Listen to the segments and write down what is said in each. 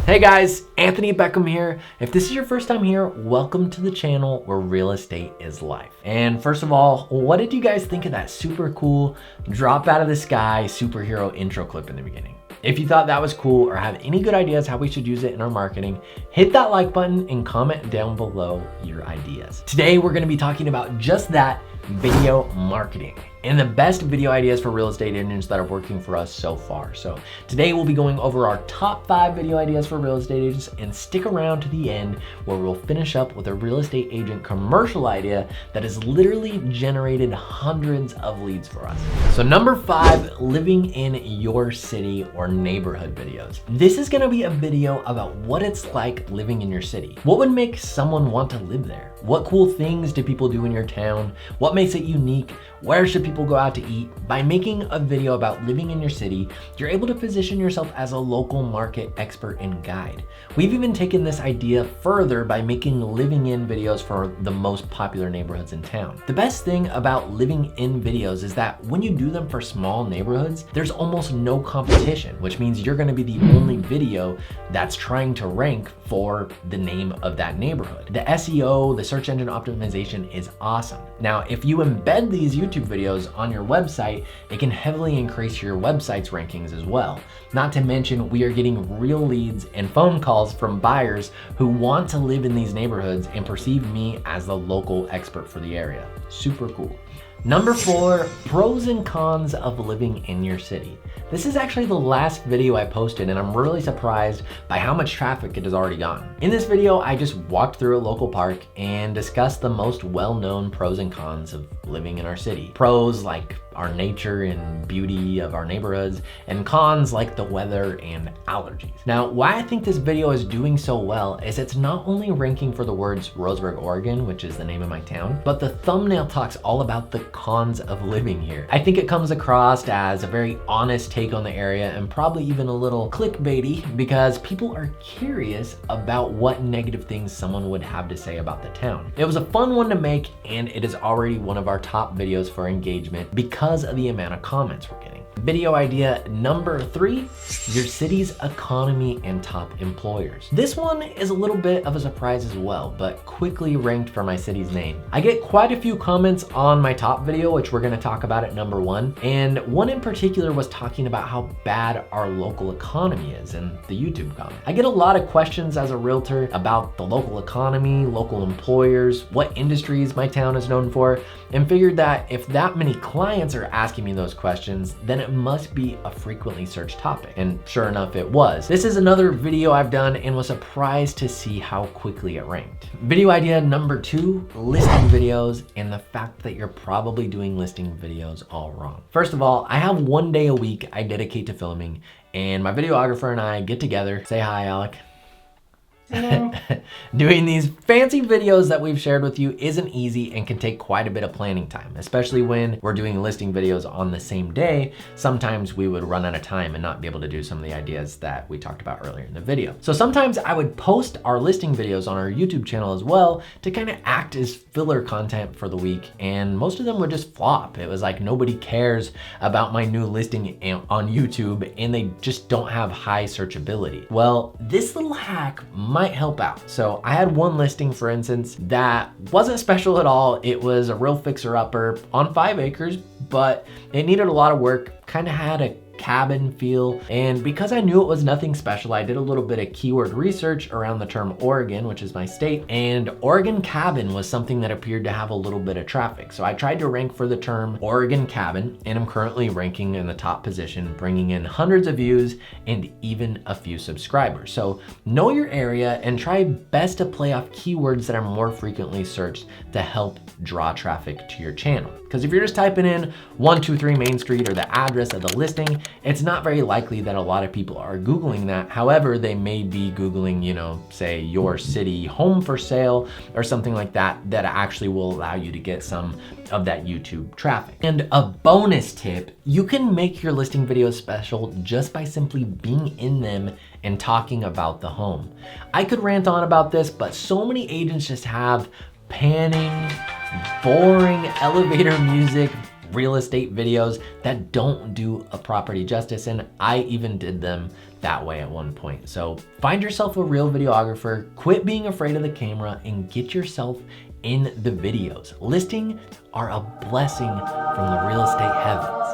Hey guys, Anthony Beckham here. If this is your first time here, welcome to the channel where real estate is life. And first of all, what did you guys think of that super cool drop out of the sky superhero intro clip in the beginning? If you thought that was cool or have any good ideas how we should use it in our marketing, hit that like button and comment down below your ideas. Today, we're gonna be talking about just that, video marketing, and the best video ideas for real estate agents that are working for us so far. So today we'll be going over our top 5 video ideas for real estate agents, and stick around to the end where we'll finish up with a real estate agent commercial idea that has literally generated hundreds of leads for us. So number 5, living in your city or neighborhood videos. This is gonna be a video about what it's like living in your city. What would make someone want to live there? What cool things do people do in your town? What makes it unique? Where should people go out to eat? By making a video about living in your city, you're able to position yourself as a local market expert and guide. We've even taken this idea further by making living in videos for the most popular neighborhoods in town. The best thing about living in videos is that when you do them for small neighborhoods, there's almost no competition, which means you're gonna be the only video that's trying to rank for the name of that neighborhood. The SEO, the search engine optimization is awesome. Now, if you embed these YouTube videos on your website, it can heavily increase your website's rankings as well. Not to mention, we are getting real leads and phone calls from buyers who want to live in these neighborhoods and perceive me as the local expert for the area. Super cool. Number 4, pros and cons of living in your city. This is actually the last video I posted, and I'm really surprised by how much traffic it has already gotten. In this video, I just walked through a local park and discussed the most well-known pros and cons of living in our city. Pros like our nature and beauty of our neighborhoods, and cons like the weather and allergies. Now, why I think this video is doing so well is it's not only ranking for the words Roseburg, Oregon, which is the name of my town, but the thumbnail talks all about the cons of living here. I think it comes across as a very honest take on the area, and probably even a little clickbaity, because people are curious about what negative things someone would have to say about the town. It was a fun one to make, and it is already one of our top videos for engagement because of the amount of comments we're getting. Video idea number 3, your city's economy and top employers. This one is a little bit of a surprise as well, but quickly ranked for my city's name. I get quite a few comments on my top video, which we're gonna talk about at number 1, and one in particular was talking about how bad our local economy is in the YouTube comment. I get a lot of questions as a realtor about the local economy, local employers, what industries my town is known for, and figured that if that many clients are asking me those questions, then it must be a frequently searched topic. And sure enough, it was. This is another video I've done and was surprised to see how quickly it ranked. Video idea number 2, listing videos, and the fact that you're probably doing listing videos all wrong. First of all, I have 1 day a week I dedicate to filming, and my videographer and I get together. Say hi, Alec. Hello. Doing these fancy videos that we've shared with you isn't easy and can take quite a bit of planning time, especially when we're doing listing videos on the same day. Sometimes we would run out of time and not be able to do some of the ideas that we talked about earlier in the video. So sometimes I would post our listing videos on our YouTube channel as well to kind of act as filler content for the week, and most of them would just flop. It was like nobody cares about my new listing on YouTube, and they just don't have high searchability. Well, this little hack might help out. So I had one listing, for instance, that wasn't special at all. It was a real fixer-upper on 5 acres, but it needed a lot of work, kind of had a cabin feel. And because I knew it was nothing special, I did a little bit of keyword research around the term Oregon, which is my state, and Oregon cabin was something that appeared to have a little bit of traffic. So I tried to rank for the term Oregon cabin, and I'm currently ranking in the top position, bringing in hundreds of views and even a few subscribers. So know your area and try best to play off keywords that are more frequently searched to help draw traffic to your channel. Because if you're just typing in 123 Main Street or the address of the listing, it's not very likely that a lot of people are Googling that. However, they may be Googling, you know, say your city home for sale or something like that, that actually will allow you to get some of that YouTube traffic. And a bonus tip, you can make your listing videos special just by simply being in them and talking about the home. I could rant on about this, but so many agents just have panning, boring elevator music, real estate videos that don't do a property justice, and I even did them that way at one point. So find yourself a real videographer, quit being afraid of the camera, and get yourself in the videos. Listings are a blessing from the real estate heavens.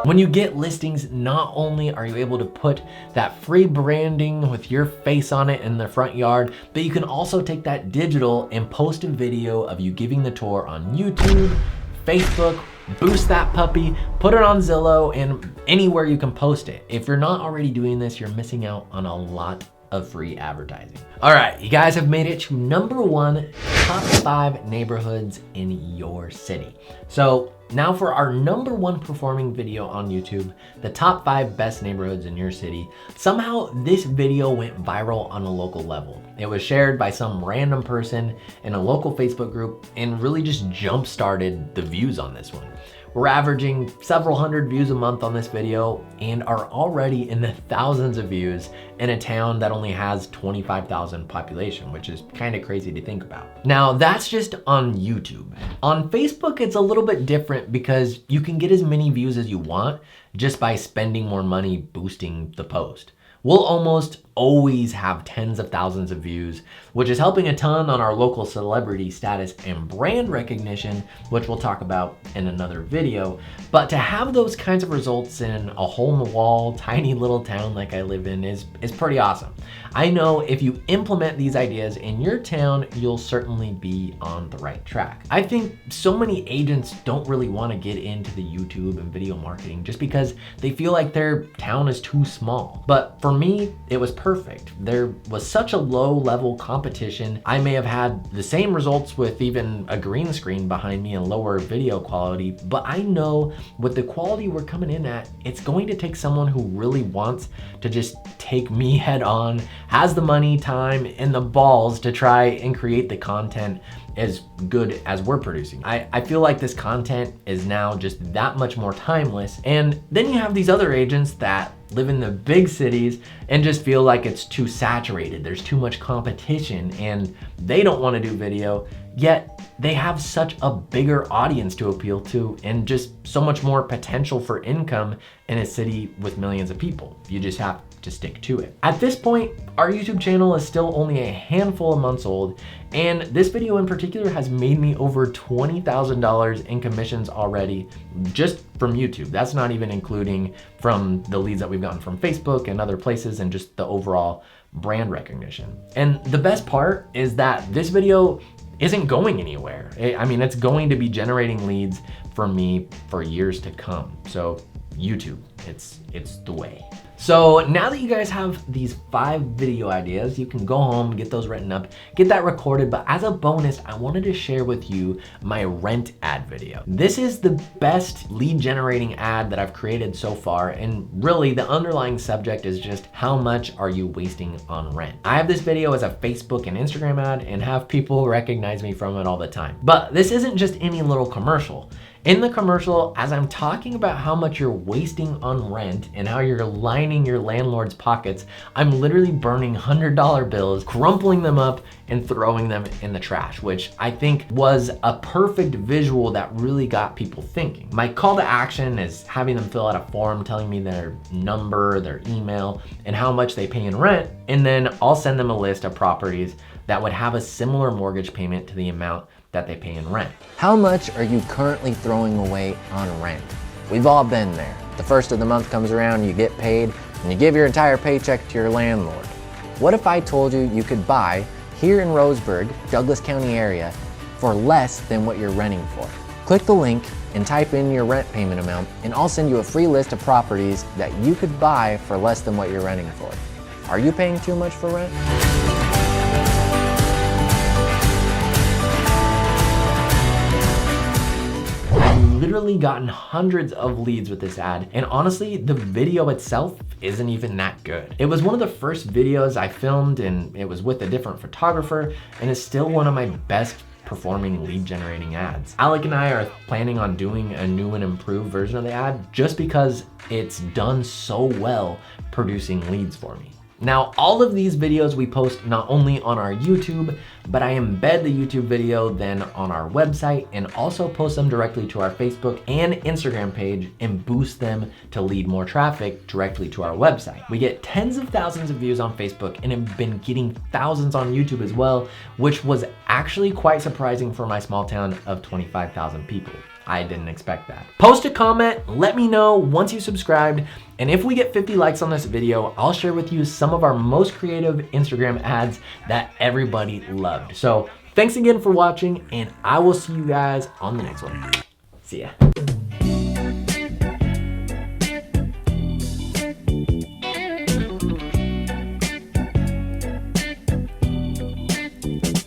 When you get listings, not only are you able to put that free branding with your face on it in the front yard, but you can also take that digital and post a video of you giving the tour on YouTube, Facebook, boost that puppy, put it on Zillow, and anywhere you can post it. If you're not already doing this, you're missing out on a lot of free advertising. All right, you guys have made it to #1 top 5 neighborhoods in your city. So now for our #1 performing video on YouTube, the top 5 best neighborhoods in your city. Somehow this video went viral on a local level. It was shared by some random person in a local Facebook group and really just jump-started the views on this one. We're averaging several hundred views a month on this video and are already in the thousands of views in a town that only has 25,000 population, which is kind of crazy to think about. Now that's just on YouTube. On Facebook, it's a little bit different because you can get as many views as you want just by spending more money boosting the post. We'll almost always have tens of thousands of views, which is helping a ton on our local celebrity status and brand recognition, which we'll talk about in another video. But to have those kinds of results in a hole-in-the-wall, tiny little town like I live in is pretty awesome. I know if you implement these ideas in your town, you'll certainly be on the right track. I think so many agents don't really want to get into the YouTube and video marketing just because they feel like their town is too small. But for me, it was perfect. There was such a low level competition. I may have had the same results with even a green screen behind me and lower video quality, but I know with the quality we're coming in at, it's going to take someone who really wants to just take me head on, has the money, time, and the balls to try and create the content as good as we're producing. I feel like this content is now just that much more timeless. And then you have these other agents that live in the big cities and just feel like it's too saturated. There's too much competition and they don't want to do video, yet they have such a bigger audience to appeal to and just so much more potential for income in a city with millions of people. You just have to stick to it. At this point, our YouTube channel is still only a handful of months old, and this video in particular has made me over $20,000 in commissions already just from YouTube. That's not even including from the leads that we've gotten from Facebook and other places and just the overall brand recognition. And the best part is that this video isn't going anywhere. I mean, it's going to be generating leads for me for years to come. So YouTube, it's the way. So now that you guys have these 5 video ideas, you can go home, get those written up, get that recorded. But as a bonus, I wanted to share with you my rent ad video. This is the best lead generating ad that I've created so far. And really the underlying subject is just how much are you wasting on rent? I have this video as a Facebook and Instagram ad and have people recognize me from it all the time. But this isn't just any little commercial. In the commercial, as I'm talking about how much you're wasting on rent and how you're lining your landlord's pockets, I'm literally burning $100 bills, crumpling them up and throwing them in the trash, which I think was a perfect visual that really got people thinking. My call to action is having them fill out a form telling me their number, their email, and how much they pay in rent, and then I'll send them a list of properties that would have a similar mortgage payment to the amount that they pay in rent. How much are you currently throwing away on rent? We've all been there. The first of the month comes around, you get paid, and you give your entire paycheck to your landlord. What if I told you you could buy here in Roseburg, Douglas County area, for less than what you're renting for? Click the link and type in your rent payment amount, and I'll send you a free list of properties that you could buy for less than what you're renting for. Are you paying too much for rent? Literally gotten hundreds of leads with this ad, and honestly the video itself isn't even that good. It was one of the first videos I filmed and it was with a different photographer, and it's still one of my best performing lead generating ads. Alec and I are planning on doing a new and improved version of the ad just because it's done so well producing leads for me. Now, all of these videos we post not only on our YouTube, but I embed the YouTube video then on our website and also post them directly to our Facebook and Instagram page and boost them to lead more traffic directly to our website. We get tens of thousands of views on Facebook and have been getting thousands on YouTube as well, which was actually quite surprising for my small town of 25,000 people. I didn't expect that. Post a comment, let me know once you subscribed, and if we get 50 likes on this video, I'll share with you some of our most creative Instagram ads that everybody loved. So thanks again for watching, and I will see you guys on the next one. See ya.